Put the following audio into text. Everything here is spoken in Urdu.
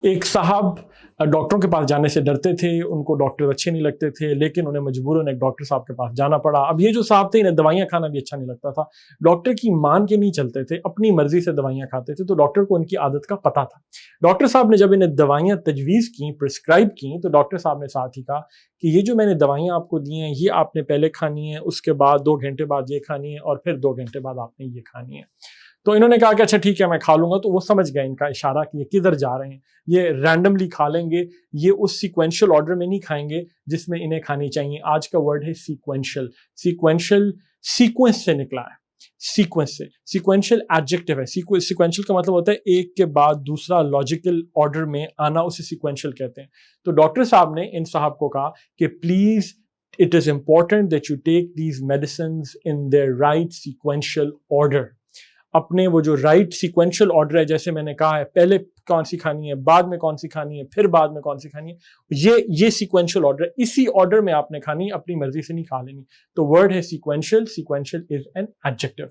ایک صاحب ڈاکٹروں کے پاس جانے سے ڈرتے تھے، ان کو ڈاکٹر اچھے نہیں لگتے تھے، لیکن انہیں مجبوراً ایک ڈاکٹر صاحب کے پاس جانا پڑا۔ اب یہ جو صاحب تھے انہیں دوائیاں کھانا بھی اچھا نہیں لگتا تھا، ڈاکٹر کی مان کے نہیں چلتے تھے، اپنی مرضی سے دوائیاں کھاتے تھے، تو ڈاکٹر کو ان کی عادت کا پتہ تھا۔ ڈاکٹر صاحب نے جب انہیں دوائیاں تجویز کیں، پرسکرائب کیں، تو ڈاکٹر صاحب نے ساتھ ہی کہا کہ یہ جو میں نے دوائیاں آپ کو دی ہیں یہ آپ نے پہلے کھانی ہیں، اس کے بعد 2 گھنٹے بعد یہ کھانی ہے، اور پھر 2 گھنٹے بعد آپ نے یہ کھانی ہے۔ تو انہوں نے کہا کہ اچھا ٹھیک ہے میں کھا لوں گا، تو وہ سمجھ گئے ان کا اشارہ کہ یہ کدھر جا رہے ہیں، یہ رینڈملی کھا لیں گے، یہ اس سیکوینشل آرڈر میں نہیں کھائیں گے جس میں انہیں کھانی چاہیے۔ آج کا ورڈ ہے سیکوینشل۔ سیکوینشل سیکوینس سے نکلا ہے، سیکوینس سے۔ سیکوینشل ایڈجیکٹو ہے، سیکوینشل کا مطلب ہوتا ہے ایک کے بعد دوسرا لاجیکل آرڈر میں آنا، اسے سیکوینشل کہتے ہیں۔ تو ڈاکٹر صاحب نے ان صاحب کو کہا کہ please it is important that you take these medicines in their right sequential order۔ اپنے وہ جو رائٹ سیکوینشل آرڈر ہے، جیسے میں نے کہا ہے پہلے کون سی کھانی ہے، بعد میں کون سی کھانی ہے، پھر بعد میں کون سی کھانی ہے، یہ سیکوینشل آرڈر ہے، اسی آرڈر میں آپ نے کھانی ہے، اپنی مرضی سے نہیں کھا لینی۔ تو ورڈ ہے sequential. Sequential is an adjective.